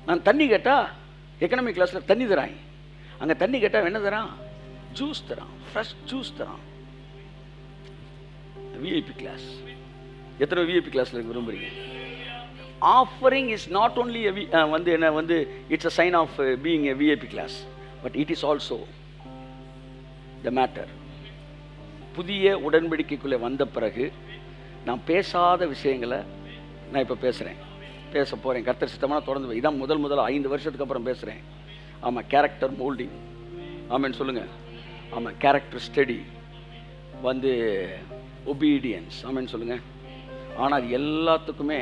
நான் தண்ணி கேட்டால் எக்கனாமிக் கிளாஸில் தண்ணி தரான், அங்கே தண்ணி கேட்டால் என்ன தரான்? ஜூஸ் தரான், ஃப்ரெஷ் ஜூஸ் தரான். VIP class. எத்தனை விஐபி கிளாஸில் விரும்புகிறீங்க? Offering is not only it's a sign of being a VIP class, but it is also the matter. புதிய உடன்படிக்கைக்குள்ளே வந்த பிறகு நான் பேசாத விஷயங்களை நான் இப்போ பேச போகிறேன். கர்த்தர் சித்தமான தொடர்ந்து இதான் முதல் 5 வருஷத்துக்கு அப்புறம் பேசுகிறேன். ஆமாம், கேரக்டர் மோல்டிங். ஆமான்னு சொல்லுங்கள். ஆமாம், கேரக்டர் ஸ்டடி, ஒபீடியன்ஸ். ஆமான்னு சொல்லுங்கள். ஆனால் அது எல்லாத்துக்குமே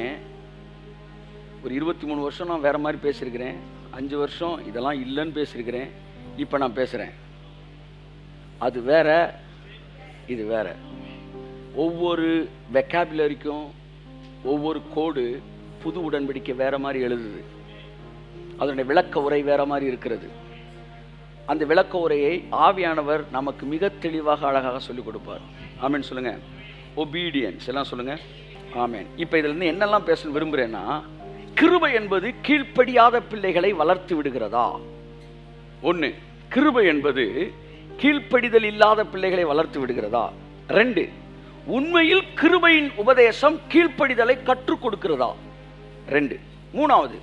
ஒரு 23 வருஷம் நான் வேறு மாதிரி பேசியிருக்கிறேன். 5 வருஷம் இதெல்லாம் இல்லைன்னு பேசியிருக்கிறேன். இப்போ நான் பேசுகிறேன். அது வேற, இது வேற. ஒவ்வொரு வெக்காபுலரிக்கும் ஒவ்வொரு கோடு புது உடன்படிக்கை வேற மாதிரி எழுதுது. அதனுடைய விளக்க உரை வேற மாதிரி இருக்கிறது. அந்த விளக்க உரையை ஆவியானவர் நமக்கு மிக தெளிவாக அழகாக சொல்லிக் கொடுப்பார். ஆமேன் சொல்லுங்க. ஒபீடியன்ஸ் எல்லாம் சொல்லுங்க. ஆமேன். இப்போ இதுல இருந்து என்னெல்லாம் பேச விரும்புகிறேன்னா, கிருபை என்பது கீழ்ப்படியாத பிள்ளைகளை வளர்த்து விடுகிறதா? ஒன்று, கிருபை என்பது கீழ்ப்படிதல் இல்லாத பிள்ளைகளை வளர்த்து விடுகிறதா? 2, உண்மையில் கிருபையின் உபதேசம் கீழ்ப்படிதலை கற்றுக் கொடுக்கிறதா? 2. 3வது,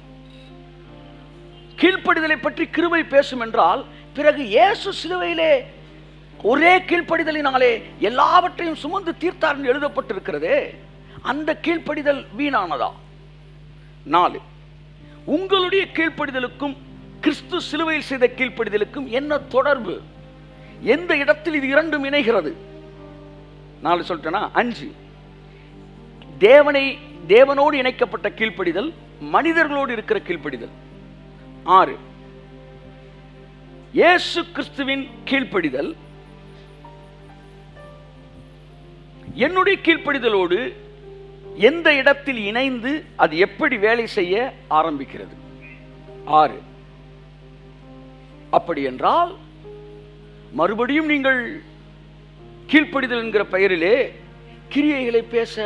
கீழ்ப்படிதலை பற்றி கிருபை பேசும் என்றால் பிறகு இயேசு சிலுவையிலே ஒரே கீழ்ப்படிதலினாலே எல்லாவற்றையும் சுமந்து தீர்த்தார் என்று எழுதப்பட்டிருக்கிறதே, அந்த கீழ்ப்படிதல் வீணானதா? 4, உங்களுடைய கீழ்ப்படிதலுக்கும் கிறிஸ்து சிலுவையில் செய்த கீழ்ப்படிதலுக்கும் என்ன தொடர்பு? எந்த இடத்தில் இது இரண்டும் இணைகிறது? 4 சொல்லிட்டேனா? 5, தேவனோடு இணைக்கப்பட்ட கீழ்ப்படிதல், மனிதர்களோடு இருக்கிற கீழ்ப்படிதல். 6, இயேசு கிறிஸ்துவின் கீழ்ப்படிதல் என்னுடைய கீழ்ப்படிதலோடு எந்த இடத்தில் இணைந்து அது எப்படி வேலை செய்ய ஆரம்பிக்கிறது? 6, அப்படி என்றால் மறுபடியும் நீங்கள் கீழ்ப்படிதல் என்கிற பெயரிலே கிரியைகளை பேச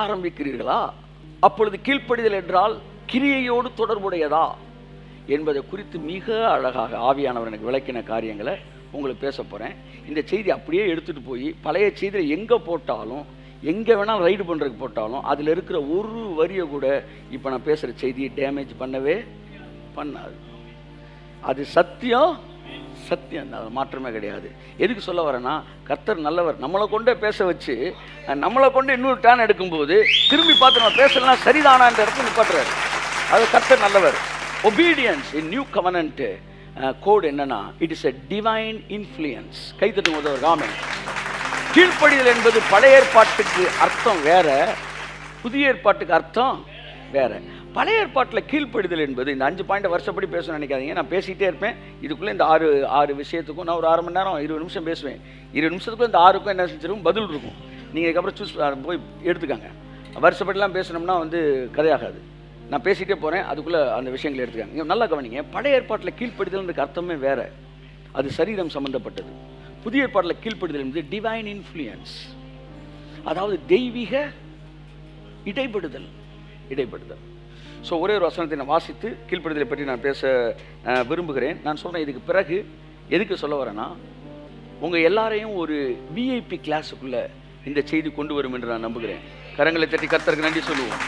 ஆரம்பிக்கிறீர்களா? அப்பொழுது கீழ்ப்படிதல் என்றால் கிரியையோடு தொடர்புடையதா என்பதை குறித்து மிக அழகாக ஆவியானவர் எனக்கு விளக்கின காரியங்களை உங்களுக்கு பேச போகிறேன். இந்த செய்தி அப்படியே எடுத்துகிட்டு போய் பழைய செய்தியில் எங்கே போட்டாலும், எங்கே வேணாலும் ரைடு பண்ணுறதுக்கு போட்டாலும் அதில் இருக்கிற ஒரு வரியை கூட இப்போ நான் பேசுகிற செய்தியை டேமேஜ் பண்ணவே பண்ணாது. அது சத்தியம், சத்தியம், அது மாற்றமே கிடையாது. எதுக்கு சொல்ல வரேன்னா, கர்த்தர் நல்லவர். நம்மளை கொண்டே பேச வச்சு நம்மளை கொண்டு இன்னொரு டேன் எடுக்கும்போது திரும்பி பார்த்து நம்ம பேசலாம் சரிதானான்ற இடத்துல நிப்பாட்டுறாரு. அது கர்த்தர் நல்லவர். Obedience in new covenant code என்னன்னா, it is a divine influence. கைத்தட்டும் போது ஒரு ஆமென். கீழ்ப்படிதல் என்பது பழைய ஏற்பாட்டுக்கு அர்த்தம் வேற, புதிய ஏற்பாட்டுக்கு அர்த்தம் வேற. பழைய ஏற்பாட்டில் கீழ்ப்படிதல் என்பது, இந்த 5 பாயிண்ட் வருஷப்படி பேசணும்னு நினைக்காதீங்க. நான் பேசிகிட்டே இருப்பேன். இதுக்குள்ளே இந்த 6 விஷயத்துக்கும் நான் ஒரு 1/2 மணி நேரம் 20 நிமிஷம் பேசுவேன். 20 நிமிஷத்துக்குள்ள இந்த 6க்கும் என்ன செஞ்சிருக்கும் பதில் இருக்கும். நீங்கள் இதுக்கப்புறம் சூஸ் போய் எடுத்துக்காங்க. வருஷப்படிலாம் பேசணும்னா கதையாகாது. நான் பேசிகிட்டே போகிறேன், அதுக்குள்ளே அந்த விஷயங்களை எடுத்துக்காங்க. நீங்கள் நல்லா கவனிங்க. பழைய ஏற்பாட்டில் கீழ்ப்படிதல்ன்றதுக்கு அர்த்தமே வேறு, அது சரீரம் சம்மந்தப்பட்டது. புதிய ஏற்பாட்டில் கீழ்ப்படிதல் என்பது டிவைன் இன்ஃப்ளூயன்ஸ், அதாவது தெய்வீக இடைப்படுதல். ஸோ ஒரே ஒரு வசனத்தை நான் வாசித்து கீழ்ப்படிதலை பற்றி நான் பேச விரும்புகிறேன். நான் சொல்கிறேன், இதுக்கு பிறகு எதுக்கு சொல்ல வரேன்னா, உங்கள் எல்லாரையும் ஒரு விஐபி கிளாஸுக்குள்ளே இந்த செய்தி கொண்டு வரும் என்று நான் நம்புகிறேன். கரங்களை தட்டி கர்த்தருக்கு நன்றி சொல்லுவோம்.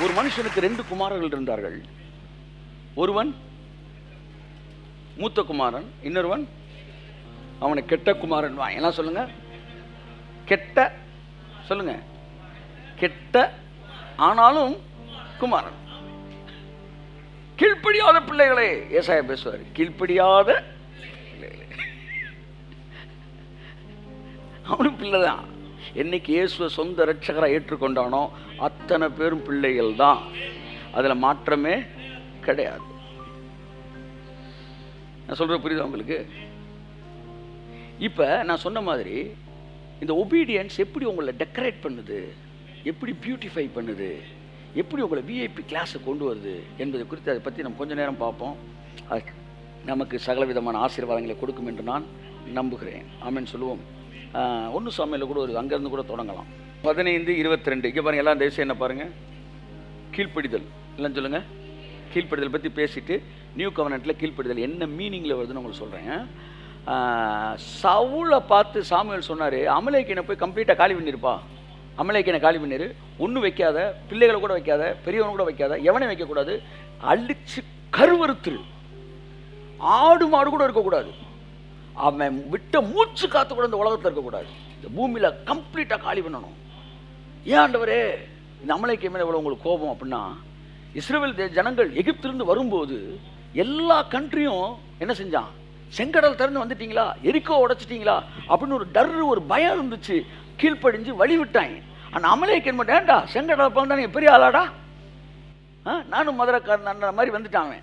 ஒரு மனுஷனுக்கு 2 குமாரர்கள் இருந்தார்கள். ஒருவன் மூத்த குமாரன், இன்னொருவன் அவனை கெட்ட குமாரன். எல்லாம் சொல்லுங்க, கெட்ட சொல்லுங்க, கெட்ட ஆனாலும் குமாரன். கீழ்ப்படியாத பிள்ளைகளே, ஏசாயா பேசுவார், கீழ்ப்படியாத பிள்ளைகளே. அவனும் பிள்ளைதான். என்னைக்கு இயேசுவை சொந்த இரட்சகரை ஏற்றுக்கொண்டானோ அத்தனை பேரும் பிள்ளைகள் தான். அதில் மாற்றமே கிடையாது. நான் சொல்ற புரியுதா உங்களுக்கு? இப்போ நான் சொன்ன மாதிரி இந்த ஒபீடியன்ஸ் எப்படி உங்களை டெக்கரேட் பண்ணுது, எப்படி பியூட்டிஃபை பண்ணுது, எப்படி உங்களை விஐபி கிளாஸை கொண்டு வருது என்பதை குறித்து அதை பற்றி நம்ம கொஞ்சம் நேரம் பார்ப்போம். அது நமக்கு சகலவிதமான ஆசீர்வாதங்களை கொடுக்கும் என்று நான் நம்புகிறேன். ஆமென் சொல்லுவோம். 1 சாமுவேலில் கூட ஒரு அங்கேருந்து கூட தொடங்கலாம். 15:22. இங்கே பாருங்கள், எல்லாம் தயவுசெய்து என்ன பாருங்கள். கீழ்ப்படிதல் இல்லைன்னு சொல்லுங்க. கீழ்ப்படிதல் பற்றி பேசிட்டு நியூ கவர்னண்ட்டில் கீழ்ப்படிதல் என்ன மீனிங்கில் வருதுன்னு உங்களுக்கு சொல்கிறேன். சவுலை பார்த்து சாமுவேல் சொன்னார், அமலேக்கியனை போய் கம்ப்ளீட்டாக காலி பண்ணியிருப்பா, அமலேக்கியனை காலி பண்ணிரு, ஒன்றும் வைக்காத, பிள்ளைகளை கூட வைக்காத, பெரியவனை கூட வைக்காத, எவனையும் வைக்கக்கூடாது, அழிச்சு கருவறுத்துரு, ஆடு மாடு கூட இருக்கக்கூடாது, அவன் விட்ட மூச்சு காத்து கூட இந்த உலகத்தில் இருக்கக்கூடாது, இந்த பூமியில் கம்ப்ளீட்டாக காலி பண்ணணும். ஏன் ஆண்டவரே இந்த அமலேக்கிய மேலே இவ்வளோ உங்களுக்கு கோபம் அப்படின்னா, இஸ்ரவேல் ஜனங்கள் எகிப்திலிருந்து வரும்போது எல்லா கண்ட்ரியும் என்ன செஞ்சான், செங்கடல் திறந்து வந்துட்டீங்களா, எரிக்கோ உடைச்சிட்டீங்களா அப்படின்னு ஒரு டர், ஒரு பயம் இருந்துச்சு. கீழ்ப்படிஞ்சு வழி விட்டாங்க. ஆனால் அமலேக்கியன் மட்டும், ஏண்டா செங்கடல் பிறந்தா நீங்கள் பெரிய ஆளாடா, நானும் மதுரைக்காரன் அந்த மாதிரி வந்துட்டாங்க.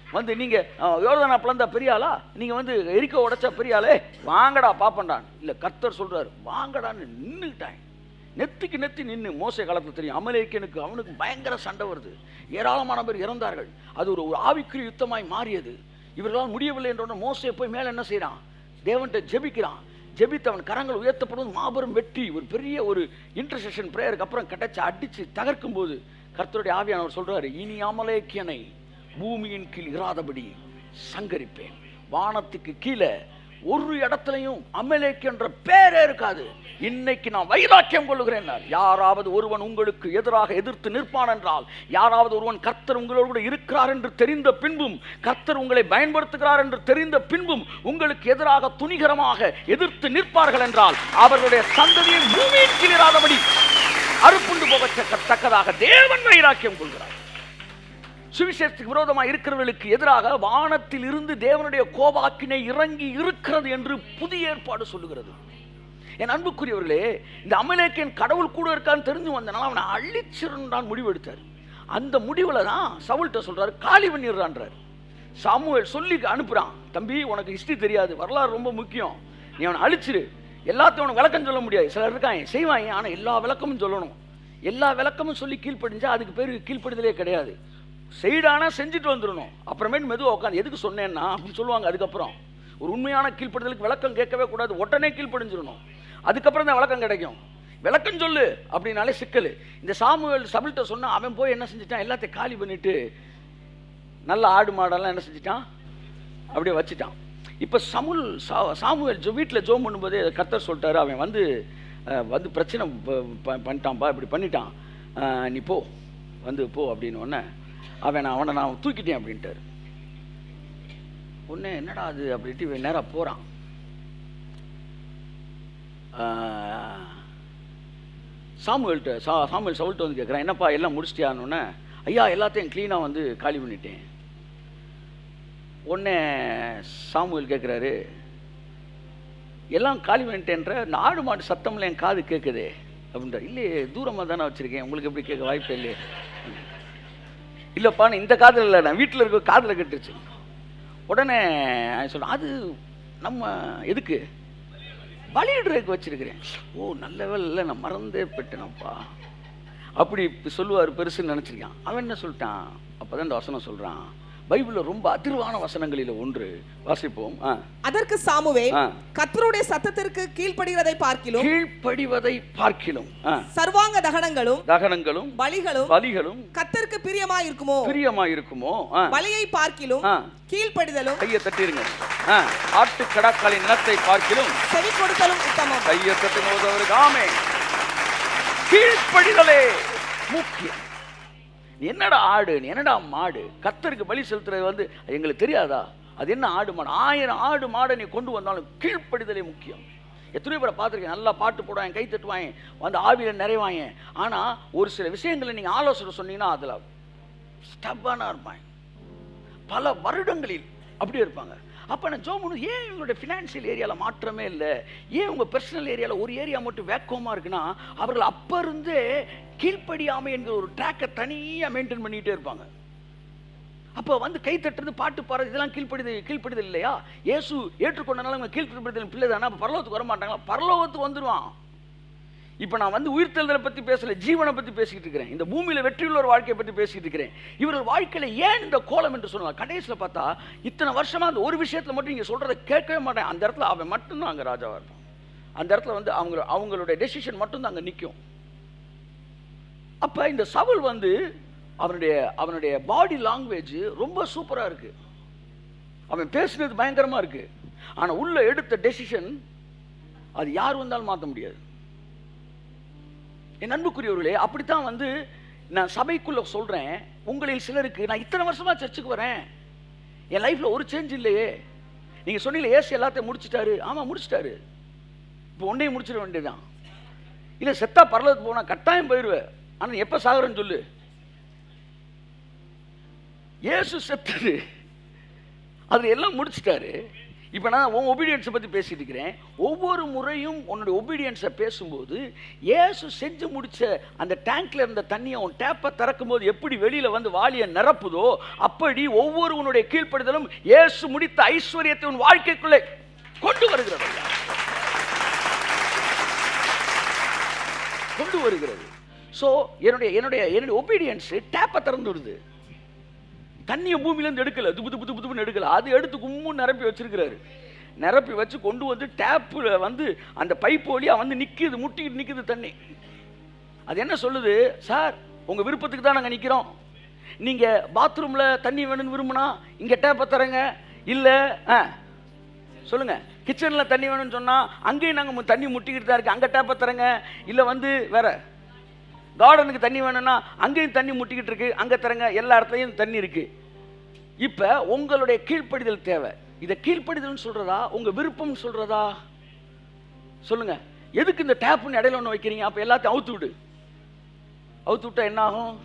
வந்து நீங்கள் யோர்தானா பிளந்தா பெரிய ஆளா, நீங்கள் வந்து எரிக்கோ உடைச்சா பெரிய ஆளே, வாங்கடா பாப்பண்டான். இல்லை, கர்த்தர் சொல்கிறார் வாங்கடான்னு நின்றுக்கிட்டாங்க. நெத்திக்கு நெத்தி நின்று. மோசே காலத்தில் தெரியும், அமலேக்கியனுக்கு அவனுக்கு பயங்கர சண்டை வருது, ஏராளமான பேர் இறந்தார்கள், அது ஒரு ஆவிக்குரிய யுத்தமாய் மாறியது. இவர்களால் முடியவில்லை என்றோட மோசே போய் மேலே என்ன செய்கிறான், தேவன்கிட்ட ஜெபிக்கிறான். ஜெபித்து அவன் கரங்கள் உயர்த்தப்படும் மாபெரும் வெற்றி, ஒரு பெரிய ஒரு இன்டர்செஷன் பிரேயருக்கு அப்புறம் கிடைச்சி அடித்து தகர்க்கும் போது கர்த்தருடைய ஆவியானவர் சொல்கிறாரு, இனி அமலேக்கியனை பூமியின் கீழ் இராதபடி சங்கரிப்பேன். வானத்துக்கு கீழே ஒரு இடத்துலையும் அமலேக்கியன்ற பேரே இருக்காது. இன்னைக்கு நான் வைராக்கியம் கொள்ளுகிறேன். யாராவது ஒருவன் உங்களுக்கு எதிராக எதிர்த்து நிற்பான் என்றால், யாராவது ஒருவன் கர்த்தர் உங்களோடு கூட இருக்கிறார் என்று தெரிந்த பின்பும், கர்த்தர் உங்களை பயன்படுத்துகிறார் என்று தெரிந்த பின்பும் உங்களுக்கு எதிராக துணிகரமாக எதிர்த்து நிற்பார்கள் என்றால், அவர்களுடைய சந்ததியை பூமியின் கீழ் இராதபடி அறுப்புண்டு போகத்தக்கதாக தேவன் வைராக்கியம் கொள்கிறார். சுவிசேஷத்துக்கு விரோதமாக இருக்கிறவர்களுக்கு எதிராக வானத்தில் இருந்து தேவனுடைய கோபாக்கினை இறங்கி இருக்கிறது என்று புதிய ஏற்பாடு சொல்லுகிறது. என் அன்புக்குரியவர்களே, இந்த அமலேக்கியன் கடவுள் கூட இருக்கான்னு தெரிஞ்சு வந்தனால அவனை அழிச்சிருந்தான் முடிவு எடுத்தார். அந்த முடிவில் தான் சவுல்கிட்ட சொல்றாரு, காலி பண்ணிடுறான்றார். சாமுவேல் சொல்லி அனுப்புறான், தம்பி உனக்கு ஹிஸ்டரி தெரியாது, வரலாறு ரொம்ப முக்கியம், நீ அவனை அழிச்சிரு. எல்லாத்தையும் உனக்கு விளக்கம் சொல்ல முடியாது, சிலர் இருக்காங்க செய்வாங்க, ஆனால் எல்லா விளக்கமும் சொல்லணும். எல்லா விளக்கமும் சொல்லி கீழ்ப்படிஞ்சா அதுக்கு பேர் கீழ்ப்படிதலே கிடையாது. செய்டானா செஞ்சுட்டு வந்துடணும். அப்புறமேட்டு மெதுவாக உட்காந்து எதுக்கு சொன்னேன்னா அப்படின்னு சொல்லுவாங்க. அதுக்கப்புறம் ஒரு உண்மையான கீழ்ப்படுதலுக்கு விளக்கம் கேட்கவே கூடாது, உடனே கீழ்ப்படிஞ்சிடணும். அதுக்கப்புறம் தான் விளக்கம் கிடைக்கும். விளக்கம் சொல்லு அப்படின்னாலே சிக்கல். இந்த சாமுவேல் சவுல்கிட்ட சொன்னா அவன் போய் என்ன செஞ்சிட்டான், எல்லாத்தையும் காலி பண்ணிட்டு நல்ல ஆடு மாடெல்லாம் என்ன செஞ்சிட்டான், அப்படியே வச்சுட்டான். இப்போ சாமுவேல் வீட்டில் ஜோம் பண்ணும்போதே கர்த்தர் சொல்லிட்டாரு, அவன் வந்து வந்து பிரச்சனை பண்ணிட்டான்ப்பா, இப்படி பண்ணிட்டான், நீ போ வந்து போ அப்படின்னு. ஒன்று அவனை நான் தூக்கிட்டேன் அப்படின்ட்டார். ஒன்று என்னடா அது அப்படின்ட்டு நேராக போகிறான். சாமுவேல் சவுல்கிட்ட வந்து கேட்குறான், என்னப்பா எல்லாம் முடிச்சிட்டியான்னு. ஐயா எல்லாத்தையும் க்ளீனாக வந்து காலி பண்ணிட்டேன். உடனே சாமுவேல் கேட்குறாரு, எல்லாம் காலி பண்ணிட்டேன்ற, ஆடு மாடு சத்தம்ல என் காது கேட்குதே அப்படின்ற. இல்லையே தூரமாக தானே வச்சுருக்கேன், உங்களுக்கு எப்படி கேட்க வாய்ப்பே இல்லையே. இல்லைப்பா நான் இந்த காதில் இல்லை, நான் வீட்டில் இருக்க காதில் கேட்டுருச்சு. உடனே சொல்கிறேன், அது நம்ம எதுக்கு பலியிடுறதுக்கு வச்சிருக்கிறேன். ஓ நல்ல வேலை இல்லை, நான் மறந்தே போயிட்டேனப்பா அப்படி சொல்லுவார், பெருசுன்னு நினச்சிருக்கான். அவன் என்ன சொல்லிட்டான், அப்போ தான் இந்த வசனம் சொல்கிறான், பைபிளில் ரொம்ப அதிர்வான வசனங்களில் ஒன்று வாசிப்போம். அதற்கு சாமுவேல், கர்த்தருடைய சத்தத்திற்கு கீழ்ப்படிவதை பார்க்கிலும் சர்வாங்க தகனங்களும் பலிகளும் கர்த்தருக்கு பிரியமாயிருக்குமோ பலியை பார்க்கிலும் கீழ்ப்படிதலும், கையை தட்டிருங்க, ஆட்டு கடாக்களின் நிலத்தை பார்க்கிலும் செவி கொடுத்தலும் உத்தமம். கையை தட்டுவதற்கு ஆமென். கீழ்ப்படிதலே முக்கியம். என்னடா ஆடு, என்னடா மாடு, கர்த்தருக்கு பலி செலுத்துறது வந்து எங்களுக்கு தெரியாதா? அது என்ன ஆடு மாடு? 1000 ஆடு மாடை நீ கொண்டு வந்தாலும் கீழ்ப்படிதலே முக்கியம். எத்தனையோ பேரை பார்த்துருக்கேன், நல்லா பாட்டு போடுவாங்க, கை தட்டுவாங்க, வந்து ஆவியில் நிறைவாங்க. ஆனால் ஒரு சில விஷயங்களை நீங்கள் ஆலோசனை சொன்னீங்கன்னா அதில் ஸ்டப்பானாக இருப்பாங்க, பல வருடங்களில் அப்படியே இருப்பாங்க. அப்போ நான் ஜோமுன்னு, ஏன் இவங்களுடைய ஃபினான்ஷியல் ஏரியாவில் மாற்றமே இல்லை, ஏன் உங்கள் பர்சனல் ஏரியாவில் ஒரு ஏரியா மட்டும் வேக்கமாக இருக்குன்னா, அவர்கள் அப்போ இருந்தே கீழ்ப்படியாமை என்கிற ஒரு ட்ராக்கை தனியாக மெயின்டைன் பண்ணிகிட்டே இருப்பாங்க. அப்போ வந்து கை தட்டுறது, பாட்டு பாடுறது, இதெல்லாம் கீழ்ப்படிதல் இல்லையா? இயேசு ஏற்றுக்கொண்டனால அவங்க கீழ்ப்படிதல் பிள்ளை தானே, அப்போ பரலோகத்துக்கு வர மாட்டாங்களா? பரலோகத்துக்கு வந்துடுவான். இப்போ நான் வந்து உயிர்த்தெழுதலை பற்றி பேசலை, ஜீவனை பற்றி பேசிக்கிட்டு இருக்கிறேன், இந்த பூமியில் வெற்றியுள்ள ஒரு வாழ்க்கையை பற்றி பேசிக்கிட்டு இருக்கிறேன். இவர்கள் வாழ்க்கையில் ஏன் இந்த கோலம் என்று சொல்லலாம். கடைசியில் பார்த்தா இத்தனை வருஷமாக அந்த ஒரு விஷயத்தில் மட்டும் நீங்கள் சொல்கிறத கேட்கவே மாட்டேன். அந்த இடத்துல அவன் மட்டும்தான் அங்கே ராஜாவாக இருப்பான். அந்த இடத்துல வந்து அவங்களுடைய டெசிஷன் மட்டும்தான் அங்கே நிற்கும். அப்போ இந்த சவுல் வந்து அவனுடைய பாடி லாங்குவேஜ் ரொம்ப சூப்பரா இருக்கு. அவன் பேசுனது பயங்கரமா இருக்கு. ஆனா உள்ள எடுத்த டெசிஷன் அது யார் வந்தாலும் மாற்ற முடியாது. என் அன்புக்குரியவர்களே, அப்படித்தான் வந்து நான் சபைக்குள்ள சொல்றேன். உங்களில் சிலருக்கு, நான் இத்தனை வருஷமா சர்ச்சுக்கு வரேன், என் லைஃப்ல ஒரு சேஞ்ச் இல்லையே. நீங்க சொன்னீங்க ஏசு எல்லாத்தையும் முடிச்சிட்டாரு. ஆமா முடிச்சிட்டாரு. இப்போ ஒன்னையும் முடிச்சிட வேண்டியதுதான். இல்ல செத்தா பரலோகத்துக்கு போனா கட்டாயம் போயிடுவேன். ஆனா எப்ப சாகுறேன்னு சொல்லு. இயேசு செத்தது அது எல்லாம் முடிச்சிட்டாரு. இப்போ நான் உன் ஒபீடியன்ஸை பற்றி பேசிட்டு இருக்கிறேன். ஒவ்வொரு முறையும் உன்னுடைய ஒபீடியன்ஸை பேசும்போது இயேசு செஞ்சு முடிச்ச அந்த டேங்க்ல இருந்த தண்ணியை உன் டேப்பை திறக்கும் போது எப்படி வெளியில வந்து வாளியை நிரப்புதோ, அப்படி ஒவ்வொரு உன்னுடைய கீழ்ப்படுதலும் இயேசு முடித்த ஐஸ்வர்யத்தை உன் வாழ்க்கைக்குள்ளே கொண்டு வருகிறது. கொண்டு வருகிறது. ஸோ என்னுடைய ஒபீடியன்ஸ் டேப்பை திறந்து விடுது. தண்ணியை பூமியிலேருந்து எடுக்கல, துப்புன்னு எடுக்கல, அது எடுத்து கும்முன்னு நிரப்பி வச்சிருக்கிறாரு. நிரப்பி வச்சு கொண்டு வந்து டேப்பில் வந்து அந்த பைப் வழியாக வந்து நிற்கிது, முட்டிக்கிட்டு நிற்கிது தண்ணி. அது என்ன சொல்லுது? சார் உங்கள் விருப்பத்துக்கு தான் நாங்கள் நிற்கிறோம். நீங்கள் பாத்ரூமில் தண்ணி வேணும்னு விரும்பினா இங்கே டேப்பை தரங்க. இல்லை சொல்லுங்கள், கிச்சனில் தண்ணி வேணும்னு சொன்னால் அங்கேயும் நாங்கள் தண்ணி முட்டிக்கிட்டு தான் இருக்கு, அங்கே டேப்பை தரங்க. இல்லை வந்து வேற கார்டனுக்கு தண்ணி வேணும்னா அங்கேயும் தண்ணி முட்டிக்கிட்டு இருக்கு, அங்கே தரங்க. எல்லா இடத்துலையும் தண்ணி இருக்கு. இப்போ உங்களுடைய கீழ்ப்படிதல் தேவை. இதை கீழ்ப்படிதல்னு சொல்றதா உங்க விருப்பம் சொல்றதா? சொல்லுங்க. எதுக்கு இந்த டேப்னு இடையில ஒன்று வைக்கிறீங்க? அப்போ எல்லாத்தையும் அவுத்து விடு. அவுத்து விட்டா என்ன ஆகும்?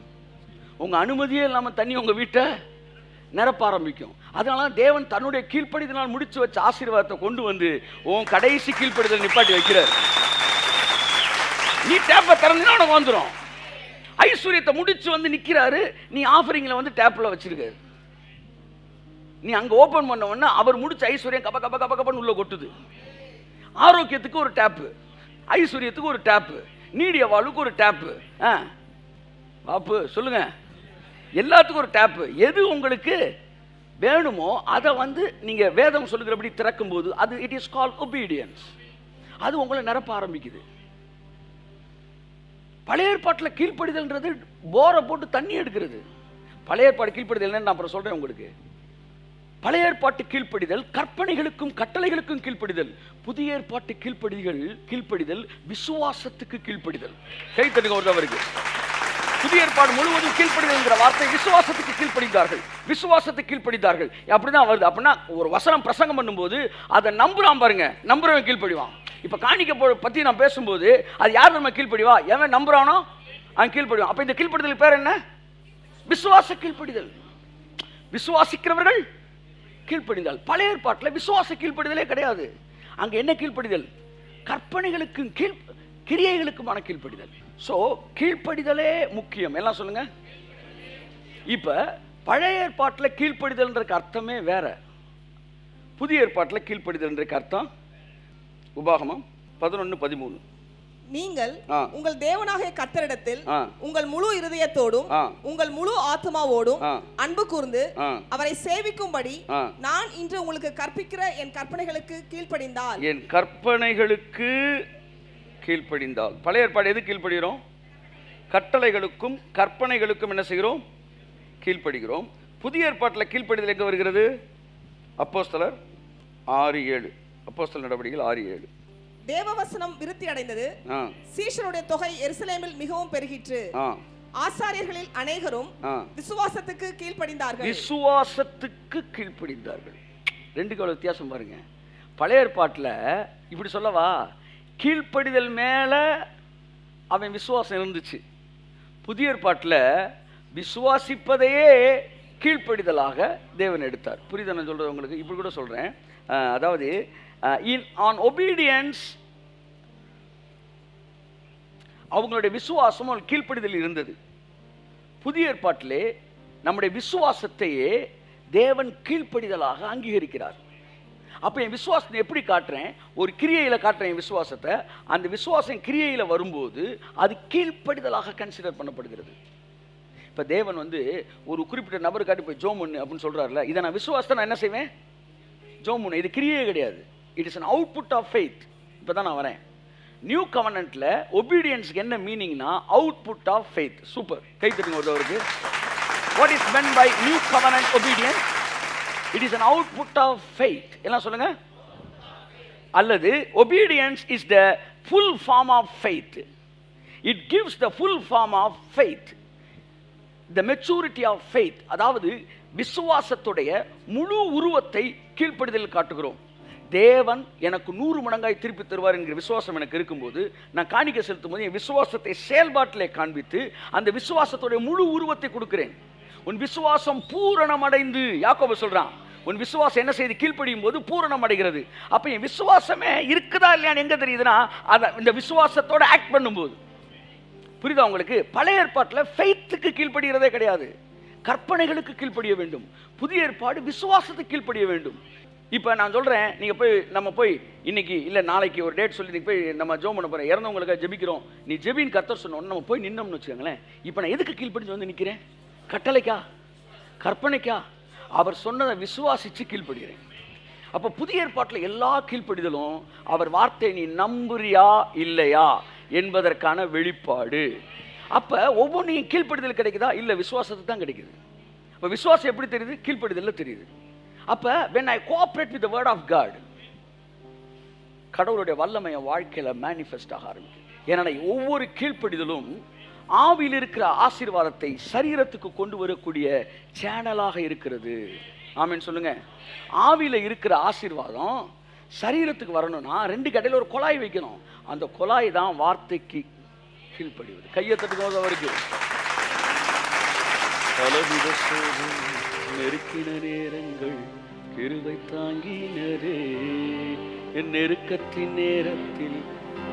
உங்க அனுமதியே இல்லாமல் தண்ணி உங்க வீட்டை நிரப்ப ஆரம்பிக்கும். அதனால தேவன் தன்னுடைய கீழ்ப்படிதனால் முடிச்சு வச்ச ஆசீர்வாதத்தை கொண்டு வந்து உன் கடைசி கீழ்ப்படிதல் நிப்பாட்டி வைக்கிறார். நீ டேப்பை திறந்தீங்கன்னா உனக்கு வந்துடும். ஐஸ்வர்யத்தை முடிச்சு வந்து நிற்கிறாரு, நீ ஆஃபரிங்கில் வந்து டேப்பில் வச்சிருக்காரு. நீ அங்கே ஓப்பன் பண்ண உடனே அவர் முடிச்ச ஐஸ்வர்யம் கப்ப கப்ப கப்ப கப்பன்னு உள்ள கொட்டுது. ஆரோக்கியத்துக்கு ஒரு டேப்பு, ஐஸ்வர்யத்துக்கு ஒரு டேப்பு, நீடிய வாழ்வுக்கு ஒரு டேப்பு. பாப்பு சொல்லுங்க, எல்லாத்துக்கும் ஒரு டேப்பு. எது உங்களுக்கு வேணுமோ அதை வந்து நீங்க வேதம் சொல்லுகிறபடி திறக்கும் போது அது இட் இஸ் கால்ட் ஒபீடியன்ஸ். அது உங்களை நிரப்ப ஆரம்பிக்குது. பழைய ஏற்பாட்டில் கீழ்ப்படிதல்ன்றது போரை போட்டு தண்ணி எடுக்கிறது. பழைய ஏற்பாடு கீழ்ப்படிதல் என்னன்னு நான் அப்புறம் சொல்றேன் உங்களுக்கு. பழைய ஏற்பாட்டு கீழ்ப்படிதல் கற்பனைகளுக்கும் கட்டளைகளுக்கும் கீழ்ப்படிதல். புதிய ஏற்பாட்டு கீழ்ப்படிதல் விசுவாசத்துக்கு கீழ்ப்படிதல். கை தட்டுங்க ஒருத்தவருக்கு. புதிய ஏற்பாடு முழுவதும் கீழ்ப்படிதல் வார்த்தை விசுவாசத்துக்கு கீழ்ப்படிந்தார்கள், விசுவாசத்துக்கு கீழ்ப்படிந்தார்கள். அப்படிதான் வருது. அப்படின்னா ஒரு வசனம் பிரசங்கம் பண்ணும்போது அதை நம்புறான் பாருங்க, நம்புறவன் கீழ்ப்படிவான். இப்ப காணிக்க பத்தி நான் பேசும்போது அது யார் நம்ம கீழ்ப்படிவா? எவன் நம்புறானோ அவன் கீழ்ப்படிவான். அப்ப இந்த கீழ்ப்படிதல் பேர் என்ன? விசுவாச கீழ்ப்படிதல். விசுவாசிக்கிறவர்கள் கீழ்ப்படிந்தால். பழைய ஏற்பாட்டில் விசுவாச கீழ்ப்படிதலே கிடையாது. அங்க என்ன கீழ்ப்படிதல்? கற்பனைகளுக்கும் கிரியைகளுக்குமான கீழ்ப்படிதல். சோ கீழ்ப்படிதலே முக்கியம். எல்லாம் சொல்லுங்க. இப்ப பழைய ஏற்பாட்டில் கீழ்ப்படிதல்ன்றதுக்கு அர்த்தமே வேற, புதிய ஏற்பாட்டில் கீழ்ப்படிதல்ன்றதுக்கு அர்த்தம் உபாகமம் 11:13. நீங்கள் உங்கள் தேவனாகிய கர்த்தரிடத்தில் உங்கள் முழு இருதயத்தோடும் உங்கள் முழு ஆத்மாவோடும் அன்பு கூர்ந்து அவரை சேவிக்கும்படி நான் இன்று உங்களுக்கு கற்பிக்கிற என் கற்பனைகளுக்கு கீழ்ப்படிந்தால். என் கற்பனைகளுக்கு கீழ்ப்படிந்தால். பழைய ஏற்பாடு எது கீழ்ப்படுகிறோம்? கட்டளைகளுக்கும் கற்பனைகளுக்கும் என்ன செய்கிறோம்? கீழ்ப்படுகிறோம். புதிய ஏற்பாட்டில் கீழ்ப்படிதல் எங்க வருகிறது? அப்போஸ்தலர் 6:7. அப்போஸ்தலர் நடவடிக்கைகள் 6:7. தேவவசனம் விருத்தி அடைந்தது, சீஷருடைய தொகை எருசலேமில் மிகவும் பெருகிற்று, ஆசாரியர்களில் அநேகரும் விசுவாசத்துக்கு கீழ்ப்படிந்தார்கள். விசுவாசத்துக்கு கீழ்ப்படிந்தார்கள். ரெண்டு கால வித்தியாசம் பாருங்க. பழைய ஏற்பாட்டில் இப்படி சொல்லவா, கீழ்ப்படிதல் மேல அவன் விசுவாசம் இருந்துச்சு. புதிய ஏற்பாட்டில் விசுவாசிப்பதையே கீழ்ப்படிதலாக தேவன் எடுத்தார். புரியுது நான் சொல்றது உங்களுக்கு? இப்படி கூட சொல்றேன். அதாவது on obedience அவங்களுடைய விசுவாசம் கீழ்ப்படிதல் இருந்தது. புதிய ஏற்பாட்டிலே நம்முடைய விசுவாசத்தையே தேவன் கீழ்ப்படிதலாக அங்கீகரிக்கிறார். அப்ப என் விசுவாசத்தை எப்படி காட்டுறேன்? ஒரு கிரியையில காட்டுறேன் என் விசுவாசத்தை. அந்த விசுவாசம் கிரியையில வரும்போது அது கீழ்ப்படிதலாக கன்சிடர் பண்ணப்படுகிறது. இப்ப தேவன் வந்து ஒரு குறிப்பிட்ட நபர் காட்டி போய் ஜோம் பண்ணு அப்படின்னு சொல்றாருல, இதை நான் விசுவாசத்தை நான் என்ன செய்வேன்? ஜோம் பண்ணு. இது கிரியே கிடையாது. It is an output of faith. இப்போ தான் நான் வரேன். நியூ கவர்னன்ட்ல ஒபீடியன்ஸ்க்கு என்ன மீனிங்னா அவுட்புட் ஆஃப் ஃபெய்த். சூப்பர், கை தட்டுங்க ஒருத்தவருக்கு. What is meant by new covenant obedience? It is an output of faith. என்ன சொல்லுங்க? அல்லது obedience is the full form of faith. It gives the full form of faith. The maturity of faith. அதாவது விசுவாசத்துடைய முழு உருவத்தை கீழ்ப்படிதலில் காட்டுகிறோம். தேவன் எனக்கு 100 மடங்காய் திருப்பி தருவார் என்கிற விசுவாசம் எனக்கு இருக்கும்போது நான் காணிக்கை செலுத்தும் போது என் விசுவாசத்தை செயல்பாட்டிலே காண்பித்து அந்த விசுவாசத்துடைய முழு உருவத்தை கொடுக்கிறேன். உன் விசுவாசம் பூரணமடைந்து, யாக்கோபு சொல்றான், உன் விசுவாசம் என்ன செய்து கீழ்ப்படியும் போது பூரணம் அடைகிறது. அப்ப என் விசுவாசமே இருக்குதா இல்லையான்னு எங்க தெரியுதுன்னா இந்த விசுவாசத்தோட ஆக்ட் பண்ணும்போது. புரியுதா உங்களுக்கு? பழைய ஏற்பாட்டில் ஃபெய்த்துக்கு கீழ்ப்படுகிறதே கிடையாது, கற்பனைகளுக்கு கீழ்ப்படிய வேண்டும். புதிய ஏற்பாடு விசுவாசத்துக்கு கீழ்ப்படிய வேண்டும். இப்போ நான் சொல்கிறேன், நீங்கள் போய் நம்ம போய் இன்னைக்கு இல்லை நாளைக்கு ஒரு டேட் சொல்லி நீங்கள் போய் நம்ம ஜெபம் பண்ண போகிறேன், இறந்தவங்களுக்காக ஜெபிக்கிறோம், நீ ஜெபின்னு கர்த்தர் சொன்னோன்னு நம்ம போய் நின்னோம்னு வச்சுக்கோங்களேன். இப்போ நான் எதுக்கு கீழ்ப்படிஞ்சு வந்து நிற்கிறேன்? கட்டளைக்கா? கற்பனைக்கா? அவர் சொன்னதை விசுவாசித்து கீழ்ப்படுகிறேன். அப்போ புதிய ஏற்பாட்டில் எல்லா கீழ்ப்படிதலும் அவர் வார்த்தை நீ நம்புறியா இல்லையா என்பதற்கான வெளிப்பாடு. அப்போ ஒவ்வொன்றையும் கீழ்ப்படிதல் கிடைக்குதா? இல்லை, விசுவாசத்துக்கு தான் கிடைக்குது. இப்போ விசுவாசம் எப்படி தெரியுது? கீழ்ப்படிதலில் தெரியுது. அப்போ when I cooperate with the word of God, கடவுளுடைய வல்லமை என் வாழ்க்கையில் மேனிஃபெஸ்ட் ஆக ஆரம்பிக்கும். ஏன்னா ஒவ்வொரு கீழ்ப்படிதலும் ஆவியில் இருக்கிற ஆசீர்வாதத்தை சரீரத்துக்கு கொண்டு வரக்கூடிய சேனலாக இருக்கிறது. ஆமென் சொல்லுங்க. ஆவியில் இருக்கிற ஆசீர்வாதம் சரீரத்துக்கு வரணும்னா 2 கடையில் ஒரு குழாய் வைக்கணும். அந்த குழாய் தான் வார்த்தைக்கு கீழ்ப்படிவது. கையை தட்டும்போது அவருக்கு பலவித நெருக்கின நேரங்கள் கிருபை தாங்கினரே, என் நெருக்கத்தின் நேரத்தில்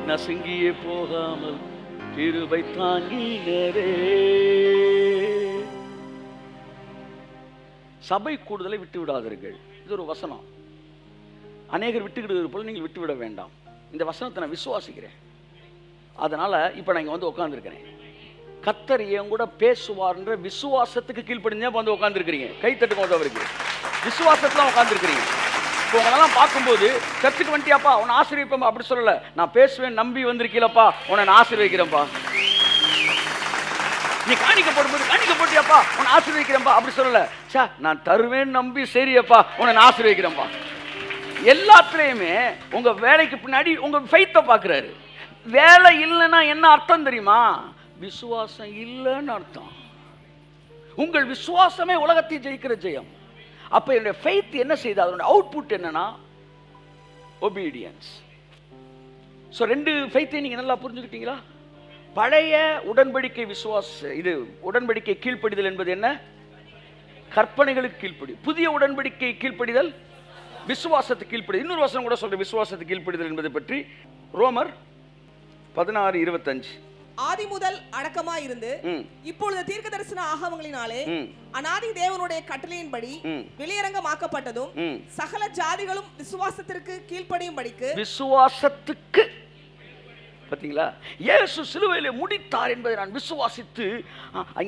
நசுங்கியே போகாமல் கிருபை தாங்கினரே. சபை கூடுதலை விட்டு விடாதீர்கள். இது ஒரு வசனம். அநேகர் விட்டுக்கிட்டு போல நீங்கள் விட்டுவிட வேண்டாம். இந்த வசனத்தை நான் விசுவாசிக்கிறேன். அதனால இப்போ நான் இங்கே வந்து உட்காந்துருக்கிறேன். கர்த்தர் என் கூட பேசுவார்ன்ற விசுவாசத்துக்கு கீழ்ப்படிஞ்சா வந்து உட்காந்துருக்கிறீங்க. கை தட்டுக்கும் அவருக்கு விசுவாசத்துல உட்காந்துருக்கிறீங்க. இப்போ உங்களெல்லாம் பார்க்கும்போது சர்ச்சுக்கு வந்துட்டியாப்பா உன்னை ஆசீர்வதிப்பேன் அப்படி சொல்லலை. நான் பேசுவேன் நம்பி வந்திருக்கீங்களப்பா உன்னை நான் ஆசீர்வதிக்கிறேன்ப்பா. நீ காணிக்க போடும்போது காணிக்க போட்டியாப்பா உன்னை ஆசீர்வதிக்கிறேன்ப்பா அப்படி சொல்லலை. சா நான் தருவேன் நம்பி சரியப்பா உன்னை நான் ஆசீர்வதிக்கிறேன்ப்பா. எல்லாத்துலேயுமே உங்க வேலைக்கு பின்னாடி உங்க ஃபெய்த்தை பார்க்குறாரு. வேலை இல்லைன்னா என்ன அர்த்தம் தெரியுமா? விசுவாசம் இல்லைன்னு அர்த்தம். உங்கள் விசுவாசமே உலகத்தை ஜெயிக்கிற ஜெயம். அப்ப என்னுடைய ஃபெய்த் என்ன செய்யுது? அதனுடைய அவுட்புட் என்னன்னா ஒபீடியன்ஸ். ஸோ 2 ஃபெய்த்தை நீங்க நல்லா புரிஞ்சுக்கிட்டீங்களா? பழைய உடன்படிக்கை விசுவாச இது உடன்படிக்கை கீழ்ப்படிதல் என்பது என்ன? கற்பனைகளுக்கு கீழ்ப்படி. புதிய உடன்படிக்கை கீழ்ப்படிதல் விசுவாசத்துக்கு கீழ்ப்படி. இன்னொரு வசனம் கூட சொல்ற விசுவாசத்துக்கு கீழ்ப்படிதல் என்பதை பற்றி. ரோமர் 16:25. ஆதி முதல் அடக்கமாய் இருந்து இப்பொழுது தீர்க்க தரிசன ஆகமங்களினாலே அநாதி தேவனுடைய கட்டளையின்படி வெளியரங்கமாக்கப்பட்டதும் சகல ஜாதிகளும் விசுவாசத்திற்கு கீழ்ப்படியும்படிக்கு. விசுவாசத்துக்கு பாத்தீங்களா? இயேசு சிலுவையிலே முடித்தார் என்பதை நான் விசுவாசித்து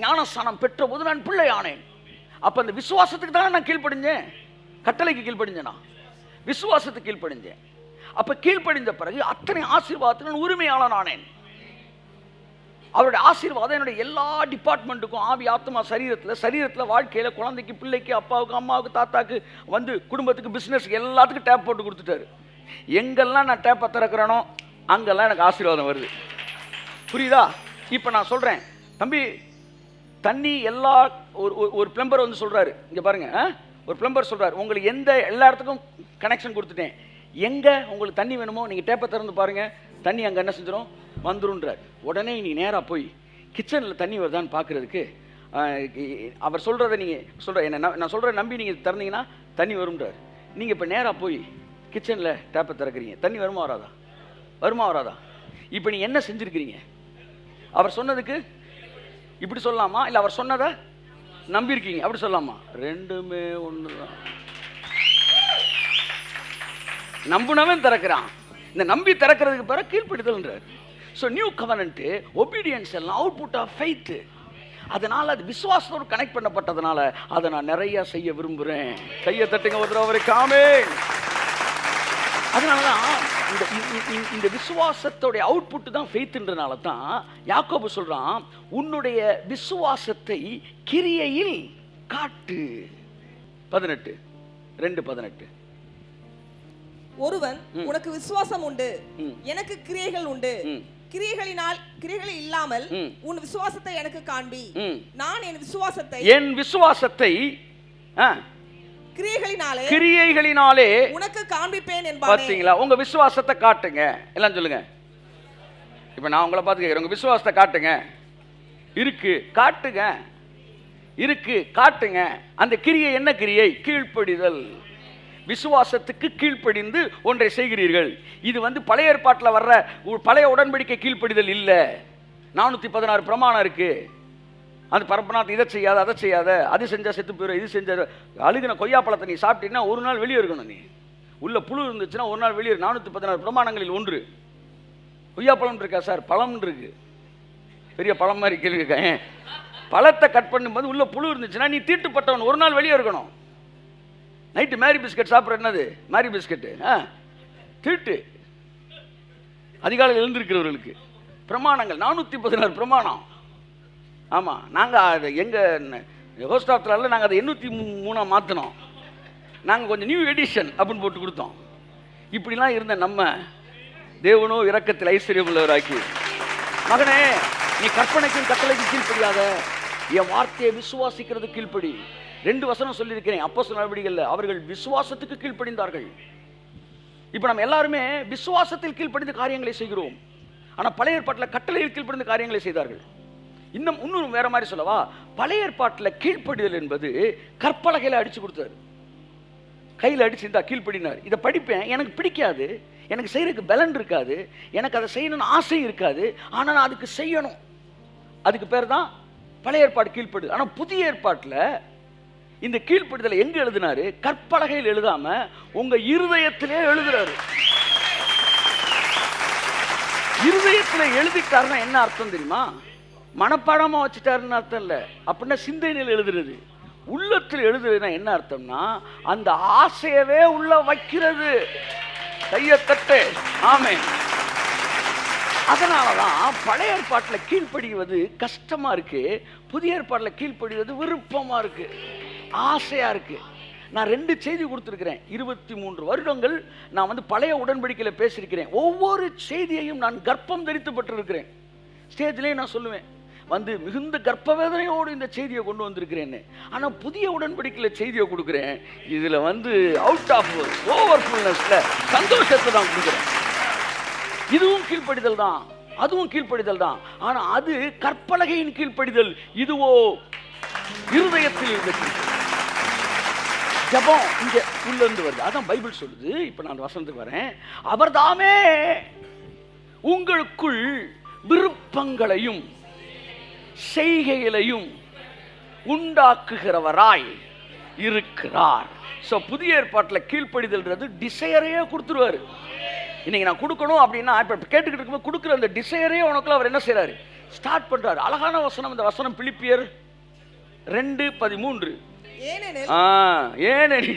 ஞானஸ்நானம் பெற்ற போது நான் பிள்ளையானேன். அப்ப அந்த விசுவாசத்துக்கு தான் நான் கீழ்ப்படிஞ்சேன். கட்டளைக்கு கீழ்ப்படிஞ்சேனா? விசுவாசத்துக்கு கீழ்ப்படிஞ்சேன். அப்ப கீழ்ப்படிந்த பிறகு அத்தனை ஆசீர்வாதத்துக்கு நான் உரிமையாளன் ஆனேன். அவருடைய ஆசீர்வாதம் என்னுடைய எல்லா டிபார்ட்மெண்ட்டுக்கும், ஆவி ஆத்மா சரீரத்தில் வாழ்க்கையில், குழந்தைக்கு, பிள்ளைக்கு, அப்பாவுக்கு, அம்மாவுக்கு, தாத்தாக்கு, வந்து குடும்பத்துக்கு, பிஸ்னஸ்க்கு எல்லாத்துக்கும் டேப் போட்டு கொடுத்துட்டாரு. எங்கெல்லாம் நான் டேப்பை திறக்கிறேனோ அங்கெல்லாம் எனக்கு ஆசீர்வாதம் வருது. புரியுதா? இப்போ நான் சொல்கிறேன் தம்பி, தண்ணி எல்லா ஒரு பிளம்பர் வந்து சொல்கிறாரு, இங்கே பாருங்க, ஒரு பிளம்பர் சொல்கிறார், உங்களுக்கு எல்லா இடத்துக்கும் கனெக்ஷன் கொடுத்துட்டேன், எங்கே உங்களுக்கு தண்ணி வேணுமோ நீங்கள் டேப்பை திறந்து பாருங்கள், தண்ணி அங்கே என்ன செஞ்சிடும் வந்துருன்றார். உடனே நீ நேராக போய் கிச்சனில் தண்ணி வருதான்னு பார்க்குறதுக்கு அவர் சொல்கிறத நீங்கள் என்ன நான் சொல்கிற நம்பி நீங்கள் திறந்தீங்கன்னா தண்ணி வரும்ன்றார். நீங்கள் இப்போ நேராக போய் கிச்சனில் டேப்பை திறக்கிறீங்க, தண்ணி வருமா வராதா? வருமா வராதா? இப்போ நீங்கள் என்ன செஞ்சுருக்கிறீங்க? அவர் சொன்னதுக்கு இப்படி சொல்லலாமா, இல்லை அவர் சொன்னதை நம்பியிருக்கீங்க அப்படி சொல்லலாமா? ரெண்டுமே ஒன்று தான். நம்புனவன் திறக்கிறான், இந்த நம்பி திறக்கிறதுக்கு பிறகு கீழ்ப்படுதல்ன்றார். ஸோ நியூ கவர்னன்ட் ஒபீடியன்ஸ் எல்லாம் அவுட்புட் ஆஃப் ஃபெய்த். அதனால் அது விசுவாசத்தோடு கனெக்ட் பண்ணப்பட்டதுனால அதை நான் நிறைய செய்ய விரும்புகிறேன். கையை தட்டுங்க ஒருத்தர் அவருக்கு. ஆமென். அதனால தான் இந்த விசுவாசத்தோடைய அவுட்புட் தான் ஃபெய்த்ன்றனால தான் யாக்கோபு சொல்றான், உன்னுடைய விசுவாசத்தை கிரியையில் காட்டு. 18 2:18. ஒருவன் உனக்கு விசுவாசம் உண்டு, எனக்கு கிரியைகள் உண்டு, கிரியைகள் இல்லாமல் உன் விசுவாசத்தை எனக்கு காண்பி, நான் என் விசுவாசத்தை கிரியைகளினாலே உனக்கு காண்பிப்பேன் என்பானே. பாத்தீங்களா? உங்க விசுவாசத்தை காட்டுங்க. எல்லாம் சொல்லுங்க. இப்ப நான் உங்களை பார்த்து கேட்கிறேன், உங்க விசுவாசத்தை காட்டுங்க. இருக்கு காட்டுங்க, இருக்கு காட்டுங்க. அந்த கிரியை என்ன கிரியை? கீழ்ப்படிதல். விசுவாசத்துக்கு கீழ்ப்படிந்து ஒன்றை செய்கிறீர்கள். இது பழைய ஏற்பாட்டில் வர்ற பழைய உடன்படிக்கை கீழ்ப்படிதல் இல்லை. 416 பிரமாணம் இருக்கு. அந்த பரப்பநாத் இதை செய்யாத, அதை செய்யாத, அது செஞ்சா செத்து போயிடும், இது செஞ்ச அழுகின கொய்யாப்பழத்தை நீ சாப்பிட்டீங்கன்னா ஒரு நாள் வெளியே இருக்கணும். நீ உள்ள புழு இருந்துச்சுன்னா ஒரு நாள் வெளியே. 416 பிரமாணங்களில் ஒன்று கொய்யாப்பழம் இருக்கா சார்? பழம் இருக்கு, பெரிய பழம் மாதிரி கேள்வி இருக்கேன். பழத்தை கட் பண்ணும்போது உள்ள புழு இருந்துச்சுன்னா நீ தீட்டுப்பட்டவன், ஒரு நாள் வெளியே இருக்கணும். நைட்டு மேரி பிஸ்கட் சாப்பிட்ற என்னது மேரி பிஸ்கட்டு? தீட்டு. அதிகாலையில் எழுந்திருக்கிறவர்களுக்கு பிரமாணங்கள் 416 பிரமாணம். ஆமாம், நாங்கள் எங்கள் ஹோஸ்டாப்டரில் நாங்கள் அதை 803 மாற்றினோம். நாங்கள் கொஞ்சம் நியூ எடிஷன் அப்படின்னு போட்டு கொடுத்தோம். இப்படிலாம் இருந்த நம்ம தேவனோ இரக்கத்தில் ஐஸ்வர்யம் உள்ளவராக்கி, மகனே நீ கற்பனைக்கும் கட்டளைக்கும் கீழ்ப்படியாத, என் வார்த்தையை விசுவாசிக்கிறது கீழ்ப்படி. 2 வசனம் சொல்லியிருக்கிறேன் அப்போஸ்தலர் நடவடிக்கைகளில். அவர்கள் விசுவாசத்துக்கு கீழ்ப்படிந்தார்கள். இப்போ நம்ம எல்லாருமே விசுவாசத்தில் கீழ்ப்படிந்த காரியங்களை செய்கிறோம். ஆனால் பழைய ஏற்பாட்டில் கட்டளையில் கீழ்ப்படிந்த காரியங்களை செய்தார்கள். இன்னும் வேற மாதிரி சொல்லவா, பழைய ஏற்பாட்டில் கீழ்ப்படிதல் என்பது கற்பலகையில் அடிச்சு கொடுத்தாரு. கையில் அடிச்சிருந்தா கீழ்ப்படினார். இதை படிப்பேன், எனக்கு பிடிக்காது, எனக்கு செய்யறதுக்கு பலன் இருக்காது, எனக்கு அதை செய்யணும்னு ஆசை இருக்காது, ஆனால் நான் அதுக்கு செய்யணும். அதுக்கு பேர் தான் பழைய ஏற்பாடு கீழ்ப்படு. ஆனால் புதிய ஏற்பாட்டில் இந்த கீழ்ப்படிதலை எங்க எழுதினாரு? கற்பலகையில் எழுதாம உங்க இருதயத்திலே எழுதுறாரு. இருதயத்துல எழுதிட்டாருன்னா என்ன அர்த்தம் தெரியுமா? மனப்பாடமா வச்சுட்டாருன்னு அர்த்தம் இல்ல. அப்படின்னா சிந்தனையில் எழுதுறது. உள்ளத்தில் எழுதுறதுன்னா என்ன அர்த்தம்னா அந்த ஆசையவே உள்ள வைக்கிறது. கையத்தட்டு. ஆமென். அதனாலதான் பழைய ஏற்பாட்டில் கீழ்ப்படிவது கஷ்டமா இருக்கு, புதிய ஏற்பாட்டில் கீழ்ப்படிவது விருப்பமா இருக்கு, ஆசையா இருக்கு. நான் 2 செய்தி கொடுத்துருக்கிறேன். 23 வருடங்கள் நான் பழைய உடன்படிக்கையில் பேசியிருக்கிறேன். ஒவ்வொரு செய்தியையும் நான் கர்ப்பம் தரித்துப்பட்டிருக்கிறேன். ஸ்டேஜ்லேயே நான் சொல்லுவேன், மிகுந்த கர்ப்ப வேதனையோடு இந்த செய்தியை கொண்டு வந்திருக்கிறேன்னு. ஆனால் புதிய உடன்படிக்கையில் செய்தியை கொடுக்குறேன். இதில் அவுட் ஆஃப் ஓவர்ஃபுல்னஸ்ல சந்தோஷத்தை தான் கொடுக்குறேன். இதுவும் கீழ்ப்படிதல் தான், அதுவும் கீழ்ப்படிதல் தான். ஆனால் அது கற்பலகையின் கீழ்ப்படிதல், இதுவோ இருதயத்தில் இருந்தது. ஜபம் இங்க உள்ள இருந்து வருது. அதான் பைபிள் சொல்லுது. இப்ப நான் வசனத்துக்கு வரேன். அவர் தாமே உங்களுக்குள் விருப்பங்களையும் செய்கைகளையும் உண்டாக்குகிறவராய் இருக்கிறார். ஸோ புதிய ஏற்பாட்டில் கீழ்ப்படிதல்ன்றது டிசையரையே கொடுத்துருவாரு. இன்னைக்கு நான் கொடுக்கணும் அப்படின்னா இப்போ கேட்டுக்கிட்டு இருக்கும்போது கொடுக்குற அந்த டிசையரே உனக்குள்ள அவர் என்ன செய்யறாரு? ஸ்டார்ட் பண்றாரு. அழகான வசனம் இந்த வசனம். பிலிப்பியர் 2:13. ஏனெனில்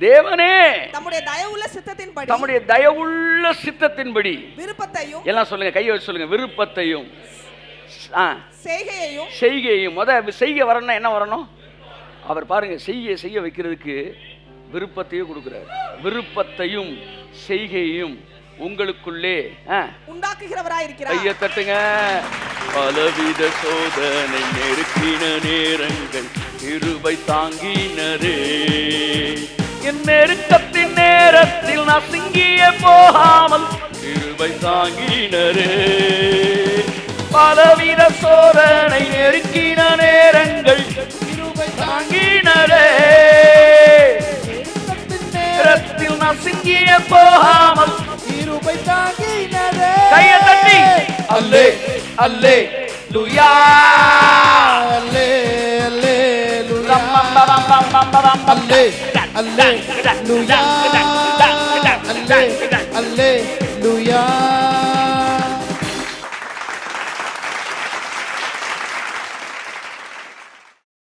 தேவனே தம்முடைய தயவுள்ள சித்தத்தின்படி விருப்பத்தையும், எல்லாம் சொல்லுங்க, கையை வச்சு சொல்லுங்க, விருப்பத்தையும் செய்கையையும். செய்ய வரணும்னா என்ன வரணும்? அவர் பாருங்க, செய்ய வைக்கிறதுக்கு விருப்பத்தையும் கொடுக்கிறார். விருப்பத்தையும் செய்கையையும் உங்களுக்குள்ளே உண்டாக்குகிறவராயிருக்கிறார். கையை தட்டுங்க. பலவித சோதனை நெருக்கின நேரங்கள் கிருபை தாங்கினரே. என் நெருக்கத்தின் நேரத்தில் நசுங்கியே போகாமல் கிருபை தாங்கினரே. பலவித சோதனை நெருக்கின நேரங்கள் கிருபை தாங்கினரே. நேரத்தில் நசுங்கியே போகாமல் கிருபை தாங்கினரே. கையை தட்டி அல்லே அல்லே லுயா அல்லே அல்லே லுயா அல்லே அல்லே லுயா அல்லே அல்லே லுயா.